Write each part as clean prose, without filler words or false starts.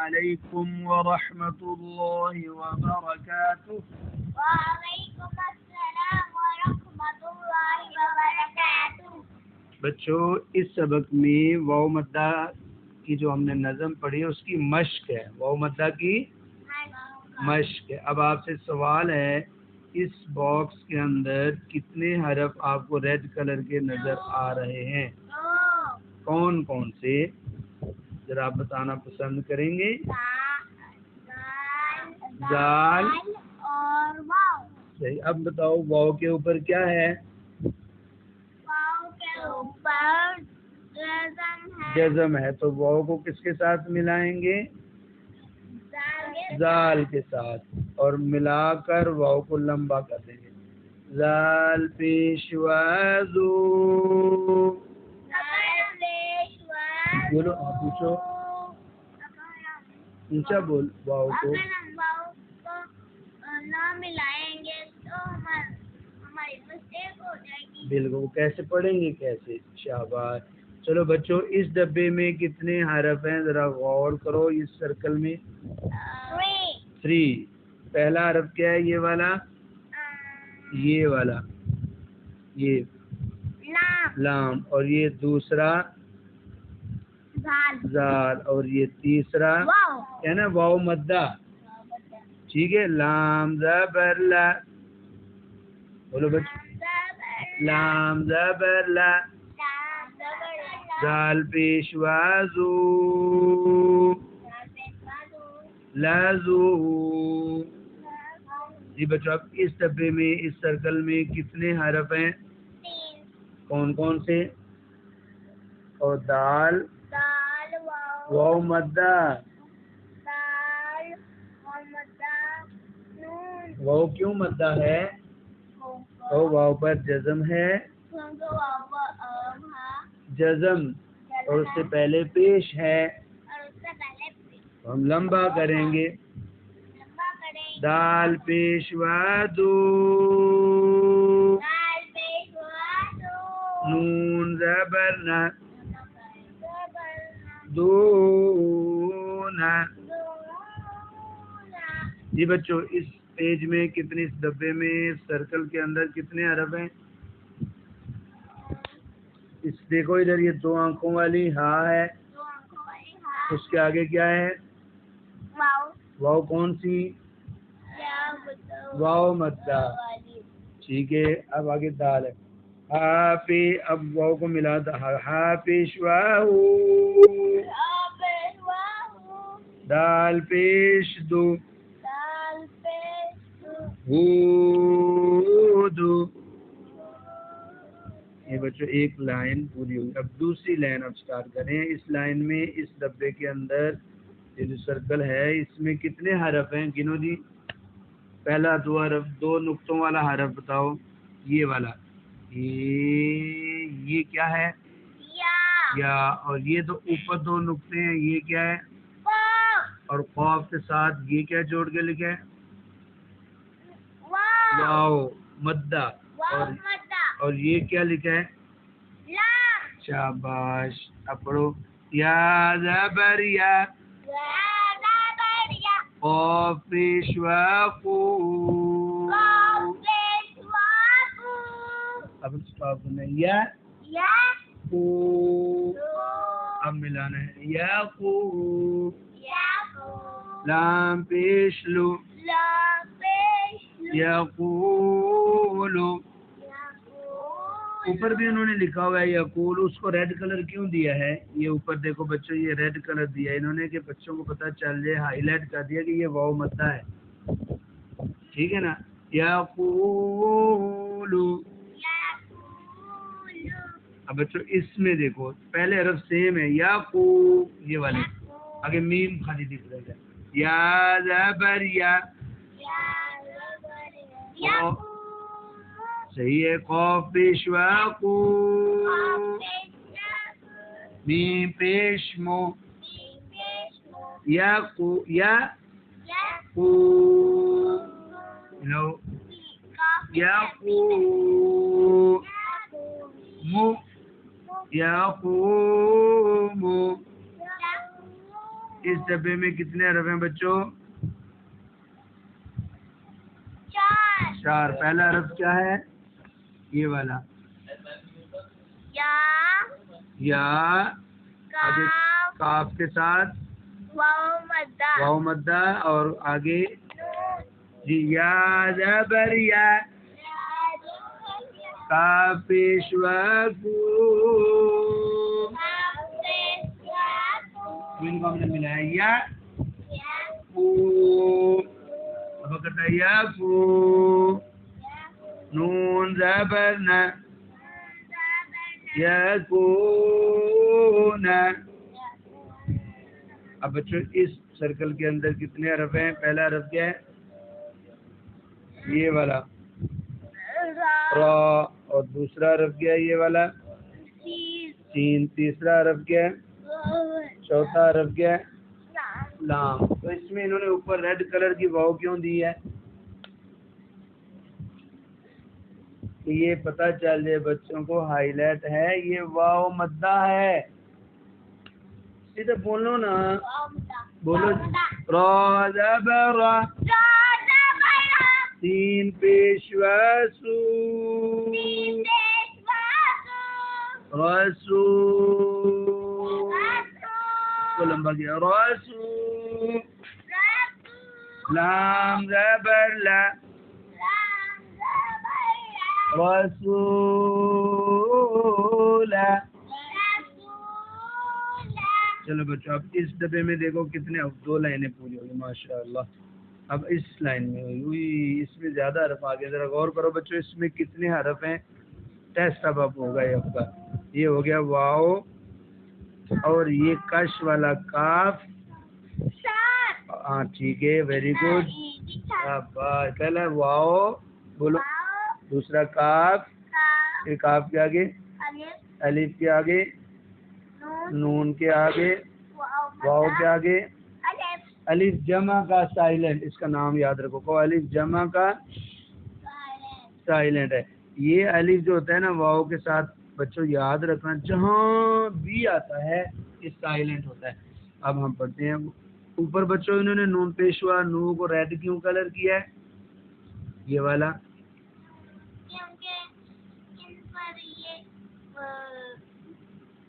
علیکم ورحمۃ اللہ وبرکاتہ. وعلیکم السلام ورحمۃ اللہ وبرکاتہ. بچوں اس سبق میں واو مدہ کی جو ہم نے نظم پڑھی اس کی مشق ہے. واو مدہ کی مشق ہے. اب آپ سے سوال ہے اس باکس کے اندر کتنے حرف آپ کو ریڈ کلر کے نظر آ رہے ہیں؟ کون کون سے؟ ذرا آپ بتانا پسند کریں گے. زال اور واو. صحیح. اب بتاؤ واو کے اوپر کیا ہے؟ واو کے اوپر جزم ہے. جزم ہے. تو واو کو کس کے ساتھ ملائیں گے؟ زال کے ساتھ. اور ملا کر واو کو لمبا کر دیں گے. زال پیشوا زو. بولو آپ پوچھو. اونچا بول. واو کو اگر ہم واو کو نہ ملائیں گے تو ہماری مسٹیک ہو جائے گی. بالکل. کیسے پڑھیں گے؟ کیسے؟ شاباش. چلو بچوں اس ڈبے میں کتنے حرف ہیں ذرا غور کرو. اس سرکل میں 3. پہلا حرف کیا ہے؟ یہ والا. یہ والا یہ لام. اور یہ دوسرا زال. اور یہ تیسرا ہے نا واو مدہ. ٹھیک ہے. لام زبر لا. بولو بچوں. لام زبر لا. زال پیشوا زو. لازو. جی بچوں اب اس ڈبے میں اس سرکل میں کتنے حرف ہیں؟ 3. کون کون سے؟ اور دال واو مدہ. واو کیوں مدہ ہے؟ واو پر جزم ہے. جزم اور اس سے پہلے پیش ہے. ہم لمبا کریں گے. دال پیشوا دو. نون زبر نا. دونا. جی بچوں اس پیج میں کتنے، اس ڈبے میں سرکل کے اندر کتنے حرف ہیں؟ اس دیکھو ادھر یہ 2 آنکھوں والی ہاں ہے. اس کے آگے کیا ہے؟ واو کون سی؟ واو مدہ. ٹھیک ہے. اب آگے دال ہے. ہا پی. اب واو کو ملا دو. ہا پیشوا ہو. دال پیش دو. دو. یہ بچوں ایک لائن پوری ہوئی. اب دوسری لائن اب سٹارٹ کریں. اس لائن میں اس ڈبے کے اندر یہ جو سرکل ہے اس میں کتنے حرف ہیں؟ گنو جی. پہلا 2 حرف 2 نقطوں والا حرف بتاؤ. یہ والا یہ کیا ہے؟ یا. اور یہ تو اوپر 2 نقطے ہیں یہ کیا ہے؟ اور قاف کے ساتھ یہ کیا جوڑ کے لکھا ہے؟ واو مدہ. اور یہ کیا لکھا ہے؟ شاباش. اب پڑھو. یا زبر یا. قاف پیشوا قو. اب اسٹاپ کرنا ہے. یا قو. اب ملانا ہے. یا قو. لام پیش لو. یقولو. اوپر بھی انہوں نے لکھا ہوا ہے یقول. اس کو ریڈ کلر کیوں دیا ہے؟ یہ اوپر دیکھو بچوں یہ ریڈ کلر دیا ہے انہوں نے کہ بچوں کو پتہ چل جائے. ہائی لائٹ کر دیا کہ یہ واو مدہ ہے. ٹھیک ہے نا. یقولو. اب بچوں اس میں دیکھو پہلے حرف سیم ہے یقو. یہ والے آگے میم خالی دکھ رہا ہے. یا زبر یا. صحیح ہے. قاف پیشوا قو. میم پیش مو. یا قو. یا قو. لو. یا قو مو. یا قو مو. اس ڈبے میں کتنے حرف ہیں بچوں؟ 4. پہلا حرف کیا ہے؟ یہ والا یا. آگے کاف کے ساتھ واو مدہ اور آگے جی یا زبر یا. کاف پیشوا کو ان کو ہم نے ملایا یا کو. اب کرتا ہے یا کو. نون زبر نا یکون. اب بچوں اس سرکل کے اندر کتنے حرف ہیں؟ پہلا حرف کیا ہے؟ یہ والا را. اور دوسرا حرف کیا ہے؟ یہ والا سین. تیسرا حرف کیا ہے؟ چوتھا حرف کیا ہے؟ لام. تو اس میں انہوں نے اوپر ریڈ کلر کی واو کیوں دی ہے؟ کہ یہ پتہ چل جائے بچوں کو ہائی لائٹ ہے یہ واو مدہ ہے. سیدھے بولو نا, بولو. را زبر را. سین پیشوا سو. رسو. کو لمبا کیا رسو. لام زبر لا. رسول. چلو بچوں اب اس ڈبے میں دیکھو کتنے 2 لائنیں پوری ہوگی ماشاء اللہ. اب اس لائن میں ہوئی اس میں زیادہ حرف آگے. ذرا غور کرو بچوں اس میں کتنے حرف ہیں؟ ٹیسٹ اب ہوگا یہ آپ کا. یہ ہو گیا واو اور یہ کش والا کاف. ہاں ٹھیک ہے ویری گڈ. پہلا واو بولو. دوسرا کاف. پھر کاف کے آگے الف کے آگے نون کے آگے واو کے آگے الف جمع کا سائلنٹ. اس کا نام یاد رکھو کو الف جمع کا سائلنٹ ہے. یہ الف جو ہوتا ہے نا واو کے ساتھ بچوں یاد رکھنا جہاں بھی آتا ہے یہ سائلنٹ ہوتا ہے. اب ہم پڑھتے ہیں اوپر بچوں انہوں نے نون پیشوا نو کو ریڈ کیوں کلر کیا ہے؟ یہ والا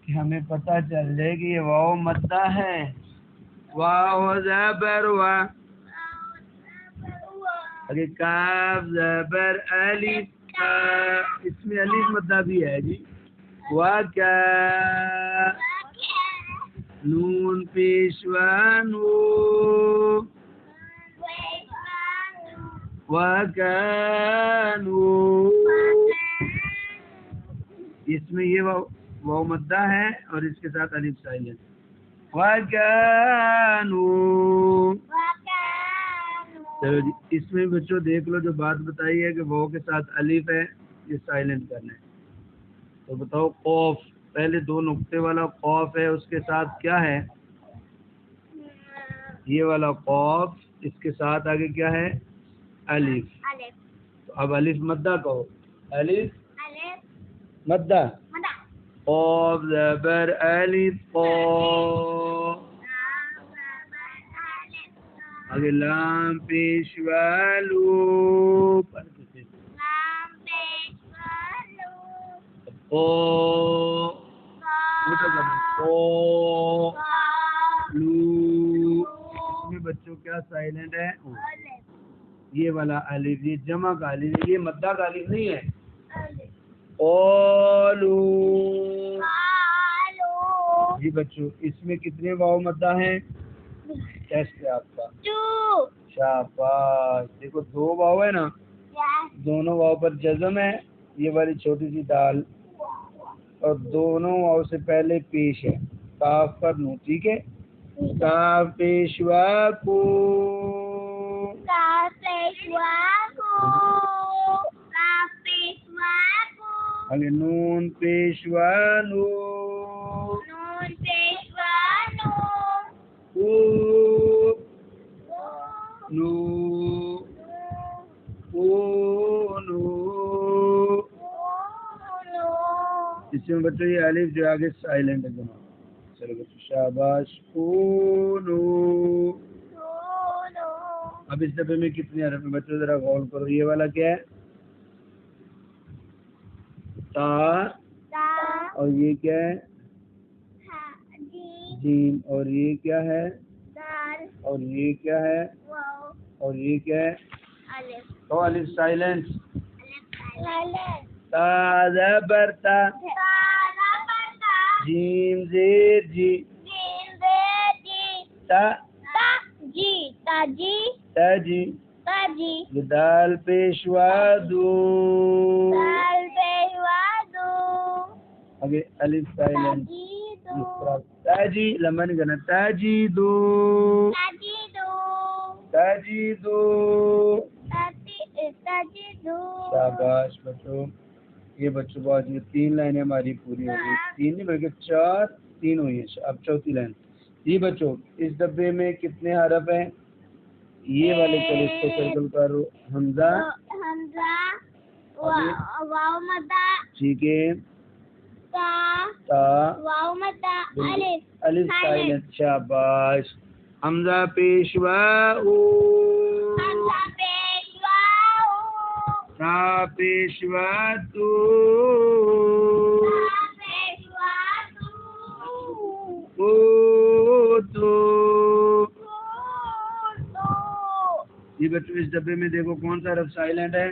کہ ہمیں پتہ چل جائے کہ یہ واو مدہ ہے. واو زبر وا. اگے کاف زبر الف. اس میں الف مدہ بھی ہے جی. وکا. نون پیشوا نو. وکانو. اس میں یہ واو مدہ ہے اور اس کے ساتھ الف سائلنٹ. وکانو. چلو جی اس میں بچوں دیکھ لو جو بات بتائی ہے کہ واو کے ساتھ الف ہے یہ سائلنٹ کرنا ہے. تو بتاؤ قوف پہلے 2 نقطے والا قوف ہے اس کے ساتھ کیا ہے؟ یہ والا قوف. اس کے ساتھ آگے کیا ہے؟ الف. تو اب الف مدہ کہو. الف مدہ. قوف زبر الف قوف. آگے لام پیشوا لو. او لو. اس میں بچوں کیا سائلنٹ ہے؟ یہ والا الف یہ جمع کا الف ہے یہ مدہ کا الف نہیں ہے. اولو. جی بچوں اس میں کتنے واو مدہ ہیں؟ ٹیسٹ ہے آپ کا. شاباش. دیکھو 2 واو ہے نا دونوں واو پر جزم ہے. یہ والی چھوٹی سی دال اور دونوں واو سے پہلے پیش ہے کاف پر نو. ٹھیک ہے. کاف پیشوا کو. آگے نون پیشوا نو. نو نو. اس میں بچوں یہ الف جو آگے سائلنٹ ہے. چلو بچوں شاباش. کونو. کونو. اب اس ڈبے میں کتنے حرف ہیں بچوں ذرا غور کرو. یہ والا کیا ہے؟ تا. تا. اور یہ کیا ہے؟ جیم. جیم. اور یہ کیا ہے؟ دال. اور یہ کیا ہے؟ واو. اور یہ کیا ہے؟ الف. تو الف سائلنٹ. الف. تا زبر تا. جیم زیر جی. جیم زیر جی. تا. تا جی. تاجی. تاجی. تاجی. یہ دال پیشوا دو. دال پیشوا دو. آگے الف سائلنٹ. تاجی دو. تاجی لمبا نہیں کرنا. تاجی دو. تاجی دو. تاجی دو. تاجی دو. شاباش بچوں. یہ بچوں کو آج یہ 3 لائنیں ہماری پوری ہو گئی. 3 نہیں بلکہ 4. 3 ہوئی ہے. اب چوتھی لائن. جی بچوں اس ڈبے میں کتنے حرف ہیں؟ یہ والے چلو اس کو سرکل کرو. حمزہ. حمزہ. واو مدہ. ٹھیک ہے. تا. تا. واو مدہ. الف. الف سائلنٹ. شاباش. حمزہ پیشوا او. حمزہ پیشوا او. تا پیشوا تو. تا پیشوا تو. او تو. یہ بچوں اس ڈبے میں دیکھو کون سا حرف سائلنٹ ہے؟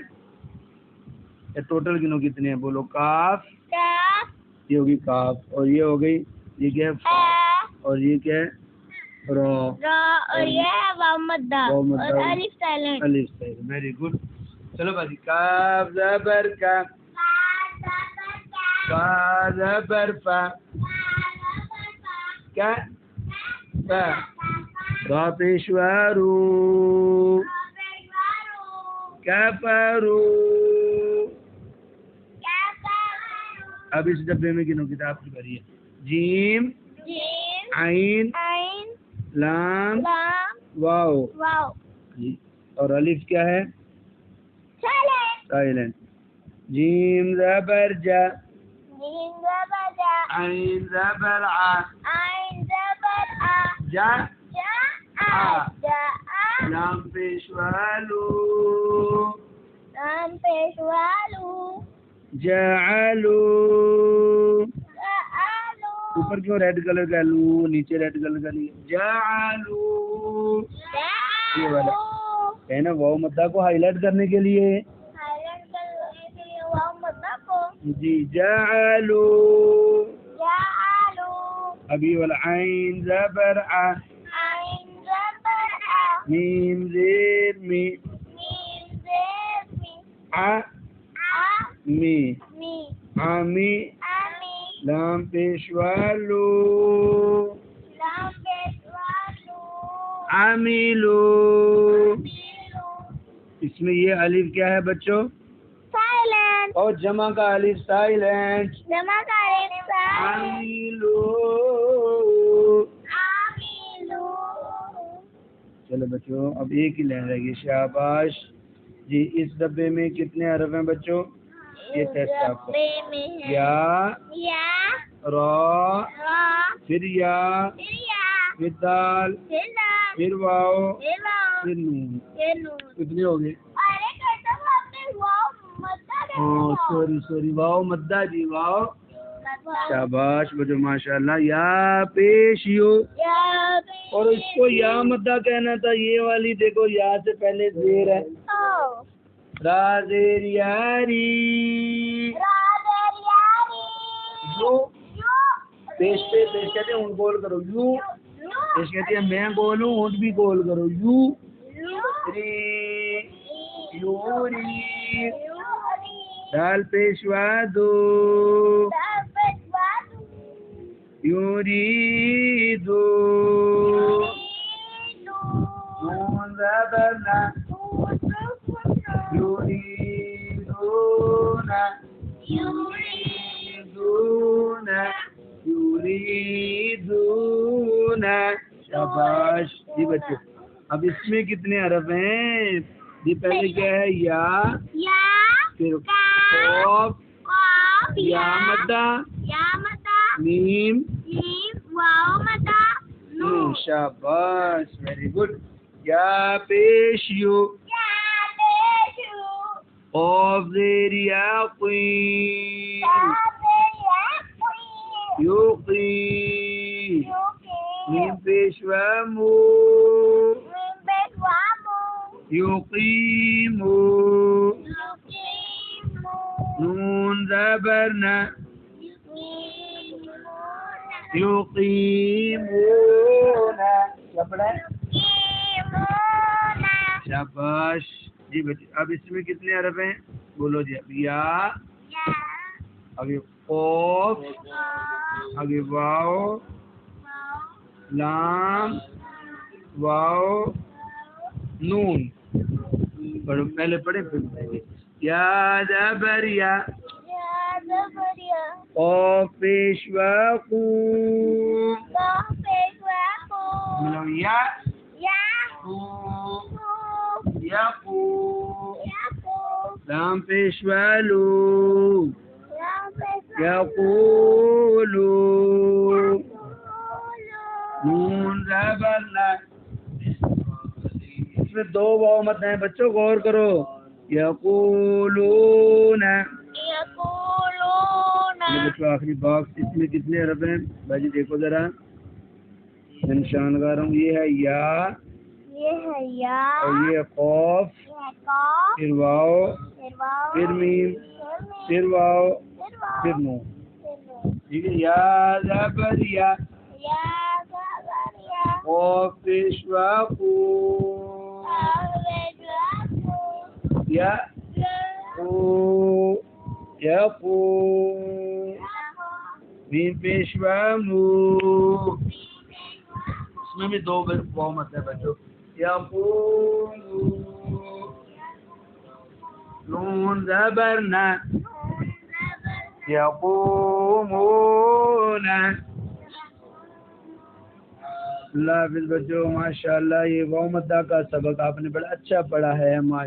یہ ٹوٹل گنو کتنے ہیں بولو. کاف. کاف. یہ ہوگی کاف. اور یہ ہو گئی. یہ کیا ہے؟ فا. اور یہ کیا ہے؟ را. را. اور یہ ہے واو مدہ. واو مدہ. اور الف سائلنٹ. الف سائلنٹ. Very good. چلو بھائی. کاف زبر کا. فا زبر فا. کیا؟ فا. را پیشوا رو. کفرو. اب اس ڈبے میں گنو کتاب کی باری ہے. جیم. جیم. عین. عین. لام. لام. واو. واو. جی. اور الف کیا ہے؟ سائلنٹ. سائلنٹ. جیم زبر جا. جیم زبر جا. عین زبر ع. عین زبر آ. جا. جا. آ. جا. آ. لام پیشوا لو. لام پیشوا لو. جعلو. جعلو. اوپر کیوں ریڈ کلر کا لو نیچے ریڈ کلر کا نہیں؟ جعلو. یہ والا ہے نا واو مدہ کو ہائی لائٹ کرنے کے لیے. ہائلائٹ کرنے کے لیے واو مدہ کو. جی. جعلو. جعلو. ابھی والا عین زبر ع. عین زبر آ. میم زیر می. میم زیر می. ع آ. می. می. عمی. آمی. لام پیشوا لو. لام پیشوا لو. عمیلو. میلو. اس میں یہ الف کیا ہے بچوں؟ سائلنٹ. اور جمع کا الف سائلنٹ. جمع کریں سائلنٹ. عمیلو. آمیلو. چلو بچوں اب ایک ہی لائن رہ گئی. شاباش. جی اس ڈبے میں کتنے حرف ہیں بچوں؟ یہ ٹیسٹ آپ کا. ڈبے میں ہے یا. یا. را. را. پھر یا. پھر یا. پھر دال. پھر دال. پھر واو. پھر واو. پھر نون. پھر نون. کتنے ہو گئے؟ ارے کہتا ہوں آپ نے واو مدہ سوری واو مدہ. جی واو. مدہ. شاباش بچوں ماشاء اللہ. یا پیشیو. یا. اور اس کو یا مدہ کہنا تھا. یہ والی دیکھو یا سے پہلے زیر ہے. او. را زیر یاری. رادر یاری. یو. یو. پیش کہتے ہیں اونٹ گول کرو. یو. یو. پیش کہتی ہے میں گول ہوں اونٹ بھی گول کرو. یو. یو. ری. یوری. یوری. دال پیشوا دو. دال پیشوا دو. یوریدو. یوریدو. نون زبر نا. یوریدون. یوریدون. یوریدون. شاباش. جی بچوں اب اس میں کتنے حرف ہیں؟ جی پہلے کیا ہے؟ یا. یا. پھر قاف. قاف. یا مدہ. یا مدہ. میم. میم. واو. نون شاباش ویری گڈ یا پیش یو قاف زیر یقین یقین میم پیش و مو یقیمو نون زبر ن یقیمون کیا پڑھا ہے شاباش جی بچے اب اس میں کتنے حرف ہیں بولو جی اب یا آگے قاف آگے واو لام واو نون پڑھو پہلے پڑھے پھر یا زبر یا قاف پیش و قوم بولو یا یقو لام پیش و لو یقولو نون زبر لا اس میں دو واو مت ہیں بچوں غور کرو یقولون بچوں آخری باکس اس میں کتنے حرف ہیں بھائی دیکھو ذرا میں نشان لگا رہا ہوں یہ ہے یا اور یہ قاف پھر واو پھر میم پھر واو پھر نون ٹھیک ہے یا زبر یا قاف پیش و قو یا یقو میم پیش و مو اس میں بھی دو واو مت ہے بچوں یقولو نون زبر ن یقومون اللہ حافظ بچوں ماشاء اللہ یہ واو مدہ کا سبق آپ نے بڑا اچھا پڑھا ہے ماشاء